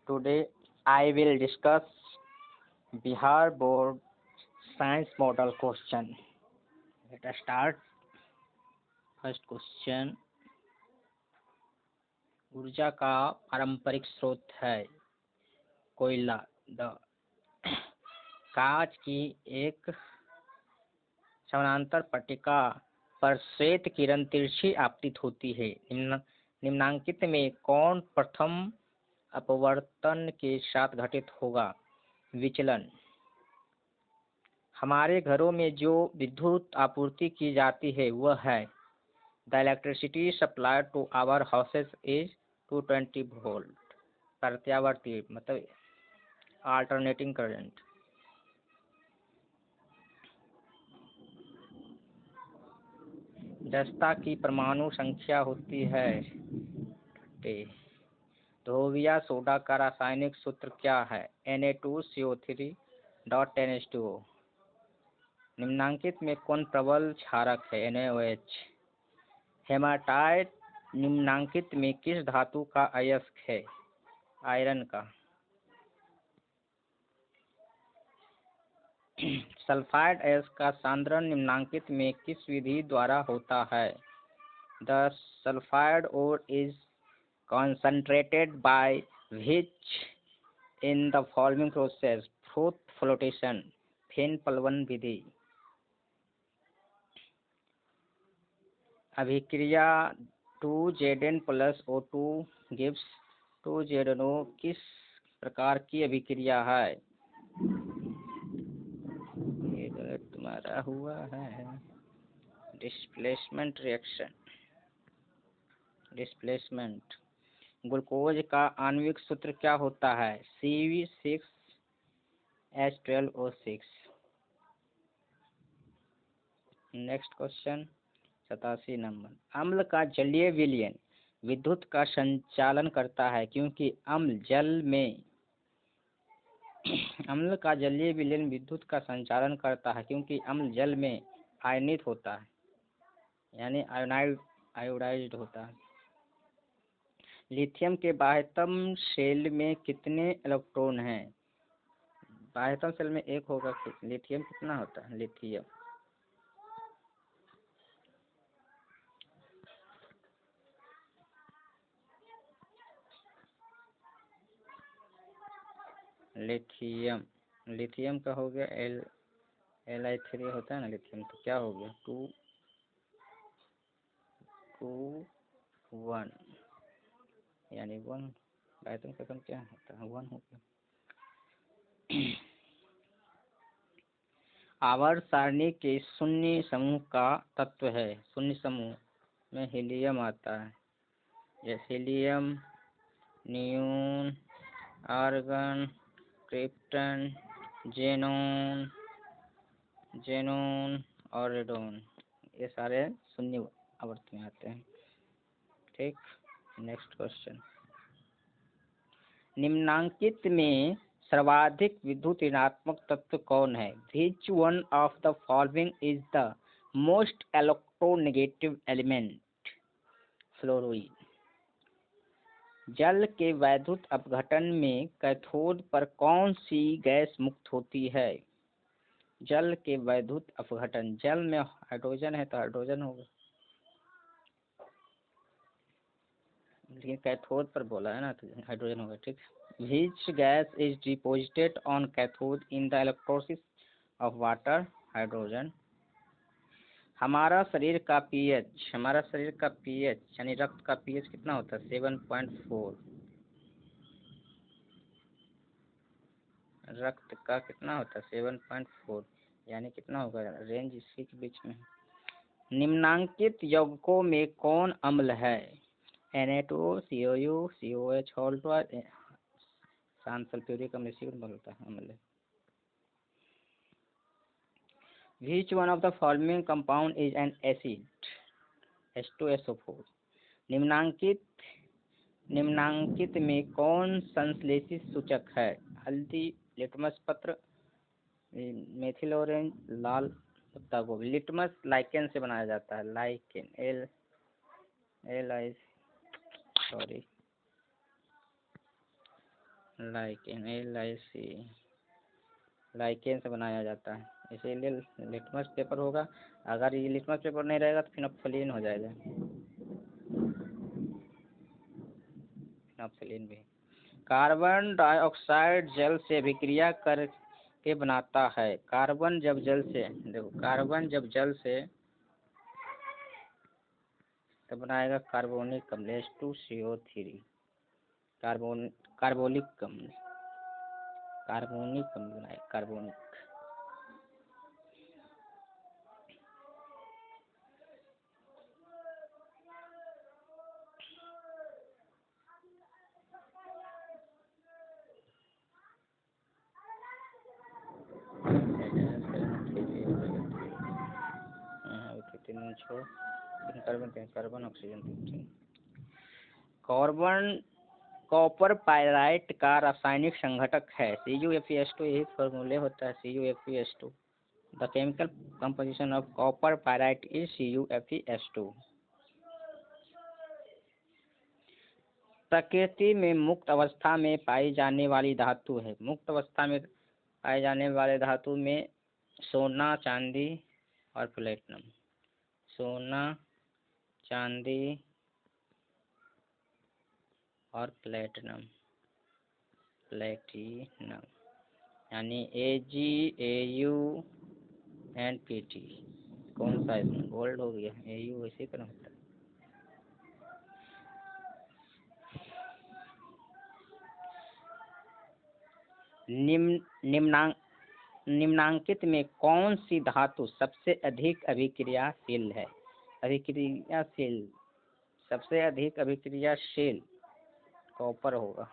Today I will discuss Bihar Board Science Model question. Let us start. First question. ऊर्जा का पारंपरिक स्रोत है कोयला। द कांच की एक समानांतर पट्टिका पर श्वेत किरण तिरछी आपतित होती है। निम्नांकित में कौन प्रथम अपवर्तन के साथ घटित होगा? विचलन। हमारे घरों में जो विद्युत आपूर्ति की जाती है वह है the electricity supply to our houses is 220 volt. प्रत्यावर्ती मतलब अल्टरनेटिंग करंट। जस्ता की परमाणु संख्या होती है 30। ध्रुवीय सोडा का रासायनिक सूत्र क्या है? Na2CO3.10H2O। निम्नांकित में कौन प्रबल क्षारक है? NaOH। हेमाटाइट निम्नांकित में किस धातु का अयस्क है? आयरन का। सल्फाइड अयस्क का सांद्रण निम्नांकित में किस विधि द्वारा होता है? The sulphide ore is concentrated by which in the following process? Froth flotation, फेन प्लवन विधि। अभिक्रिया 2Zn plus O2 gives 2ZnO किस प्रकार की अभिक्रिया है? ये गलत तुम्हारा हुआ है। Displacement reaction. डिस्प्लेसमेंट। ग्लूकोज का आणविक सूत्र क्या होता है? CV6H12O6। Next question 87 number. अम्ल का जलीय विलयन विद्युत का संचालन करता है क्योंकि अम्ल का जलीय विलयन विद्युत का संचालन करता है क्योंकि अम्ल जल में आयनित होता है, यानी आयोडाइज्ड होता है। लिथियम के बाह्यतम शेल में कितने इलेक्ट्रॉन हैं? बाह्यतम शेल में एक होगा। लिथियम कितना होता है? लिथियम का हो गया Li3 होता है ना लिथियम, तो क्या हो गया 2 1, यानी 1। बाह्यतम का कम क्या होता है? 1 हो गया। आवर्त सारणी के शून्य समूह का तत्व है। शून्य समूह में हीलियम आता है, जैसे helium, neon, argon, krypton, xenon और रेडॉन, ये सारे शून्य आवर्त में आते हैं। ठीक। Next question. निम्नांकित में सर्वाधिक विद्युत ऋणात्मक तत्व कौन है? Which one of the following is the most electronegative element? Fluorine. जल के वैद्युत अपघटन में कैथोड पर कौन सी गैस मुक्त होती है? जल के वैद्युत अपघटन, जल में हाइड्रोजन है तो हाइड्रोजन होगा, लेकिन कैथोड पर बोला है ना तो हाइड्रोजन होगा। ठीक। Which gas is deposited on cathode in the electrolysis of water? Hydrogen. हमारा शरीर का pH यानी रक्त का pH कितना होता है? 7.4। रक्त का कितना होता है? 7.4, यानी कितना होगा? रेंज इसी के बीच में। निम्नांकित यौगिकों में कौन अम्ल है? Na2COU COH और शांत सल्फ्यूरिक अम्ल बनता है अम्ल। Which one of the following compound is an acid? H2SO4। निम्नांकित में कौन संश्लेषी सूचक है? हल्दी, लिटमस पत्र, मेथिल ऑरेंज, लाल पत्ता गोभी। लिटमस लाइकेन से बनाया जाता है। लाइकेन लाइकेन, LIC, लाइकेन से बनाया जाता है, इसीलिए लिटमस पेपर होगा। अगर ये लिटमस पेपर नहीं रहेगा तो फिनोप्थलीन हो जाएगा, फिनोप्थलीन भी। कार्बन डाइऑक्साइड जल से अभिक्रिया करके बनाता है। कार्बन जब जल से, देखो कार्बन जब जल से तो बनाएगा कार्बोनिक अम्ल H2CO3, कार्बोनिक अम्ल, कार्बोनिक अम्ल बनाएगा, कार्बोनिक। छोड़ carbon oxygen. Carbon copper pyrite का रासायनिक संघटक है। CuFeS2, यही फॉर्मूले होता है CuFeS2। The chemical composition of copper pyrite is CuFeS2। प्रकृति में मुक्त अवस्था में पाई जाने वाली धातु है। मुक्त अवस्था में पाए जाने वाले धातु में सोना, चांदी और प्लेटिनम। सोना, चांदी और प्लेटिनम, प्लेटिनम यानी Ag, Au एंड Pt। कौन सा इसमें गोल्ड हो गया, Au इसी तरह होता है। निम्नांकित में कौन सी धातु सबसे अधिक अभिक्रियाशील है? अभिक्रियाशील, सबसे अधिक अभिक्रियाशील कॉपर होगा।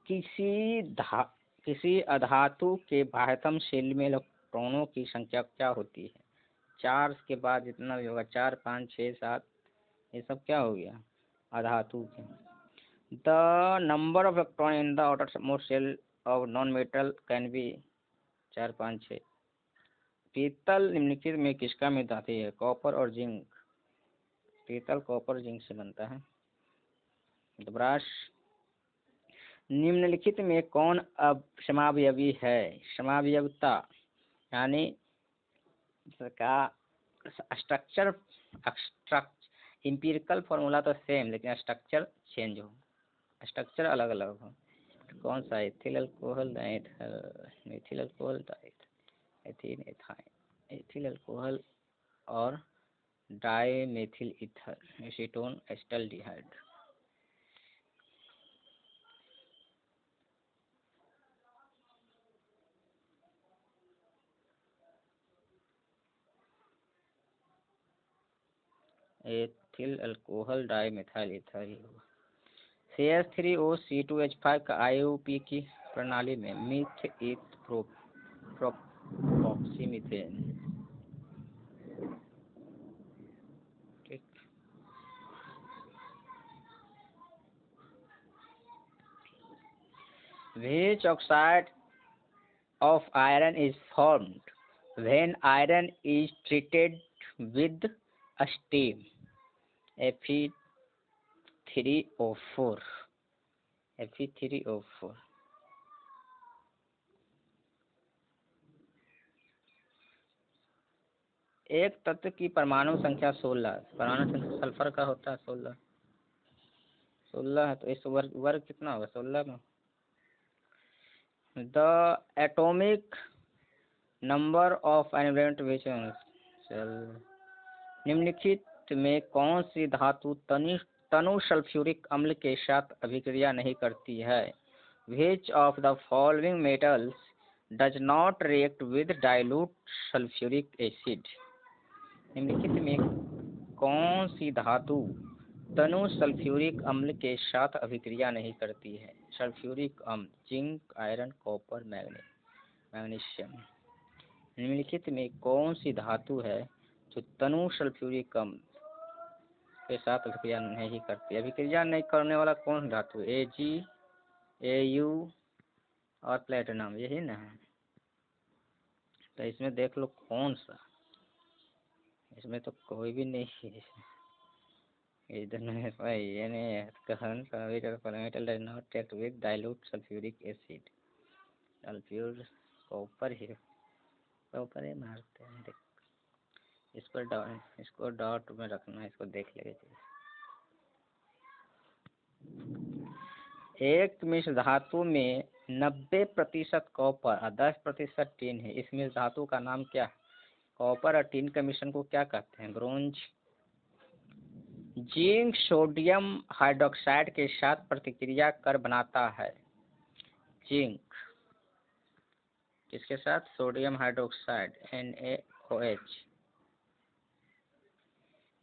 किसी अधातु के बाह्यतम शेल में इलेक्ट्रॉनों की संख्या क्या होती है? 4 के बाद जितना भी होगा, 4, 5, 6, 7, ये सब क्या हो गया, अधातु के। The number of electron in the outermost shell of non metal can be 4, 5, 6। पीतल निम्नलिखित में किसका मिश्रित धातु है? कॉपर और जिंक। पीतल कॉपर जिंक से बनता है। ब्रास। निम्नलिखित में कौन अब समावयवी है? समावयवता यानी का स्ट्रक्चर, इंपिरिकल फॉर्मूला तो सेम, लेकिन स्ट्रक्चर चेंज हो, स्ट्रक्चर अलग अलग हो। कौन सा? Ethyl alcohol, methyl alcohol, ethene, ethyne, ethyl alcohol और dimethyl ether, acetone, acetaldehyde. Ethyl alcohol dimethyl ether ही होगा। CH3O, C2H5 का IUP की प्रणाली में मिथ, ईथ, प्रोपॉक्सीमीथेन। ठीक। Which oxide of iron is formed when iron is treated with a steam? Fe3O4, Fe3O4। एक तत्व की परमाणु संख्या 16, परमाणु संख्या सल्फर का होता है 16 है, तो इस वर्ग कितना होगा 16 में? The atomic number of an element which, निम्नलिखित में कौन सी धातु तनु सल्फ्यूरिक अम्ल के साथ अभिक्रिया नहीं करती है? Which of the following metals does not react with dilute sulfuric acid? निम्नलिखित में कौन सी धातु तनु सल्फ्यूरिक अम्ल के साथ अभिक्रिया नहीं करती है? सल्फ्यूरिक अम्ल, जिंक, आयरन, कॉपर, मैग्नीशियम। निम्नलिखित में कौन सी धातु है जो तनु सल्फ्यूरिक अम्ल के साथ अभिक्रिया नहीं करती? अभिक्रिया नहीं करने वाला कौन धातु? Ag, Au और प्लेटिनम, यही ना है। तो इसमें देख लो कौन सा, इसमें तो कोई भी नहीं है। इधर नहीं भाई, ये नहीं है कहन metal does not react with dilute sulphuric acid. Sulphur copper ही, कॉपर ही मारते हैं। देख इस पर डॉट, इसको डॉट में रखना है, इसको देख लेंगे। एक मिश्र धातु में 90% कॉपर और 10% टिन है। इस मिश्र धातु का नाम क्या है? कॉपर और टिन के मिश्रण को क्या कहते हैं? ब्रोंज। जिंक सोडियम हाइड्रोक्साइड के साथ प्रतिक्रिया कर बनाता है। जिंक किसके साथ? Sodium hydroxide NaOH।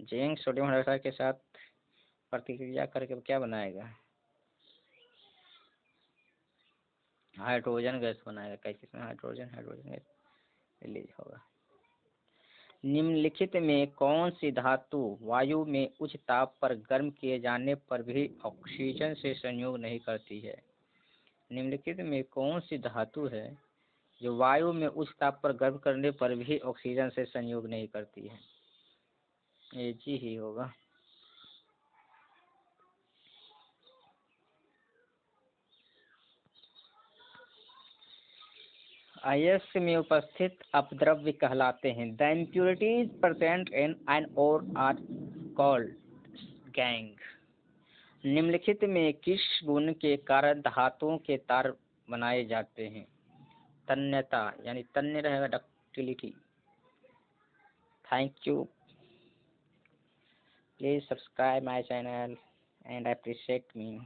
Zinc sodium hydroxide के साथ प्रतिक्रिया करके क्या बनाएगा? हाइड्रोजन गैस बनाएगा। कैसे? हाइड्रोजन गैस रिलीज होगा। निम्नलिखित में कौन सी धातु वायु में उच्च ताप पर गर्म किए जाने पर भी ऑक्सीजन से संयोग नहीं करती है? निम्नलिखित में कौन सी धातु है जो वायु में उच्च ताप पर गर्म करने पर भी ऑक्सीजन से संयोग नहीं करती है? Ag ही होगा। अयस्क में उपस्थित अपद्रव्य कहलाते हैं। The impurities present in an ore are called gangue. निम्नलिखित में किस गुण के कारण धातुओं के तार बनाए जाते हैं? तन्यता, यानी तन्य रहेगा, ductility. Thank you, please subscribe my channel and appreciate me.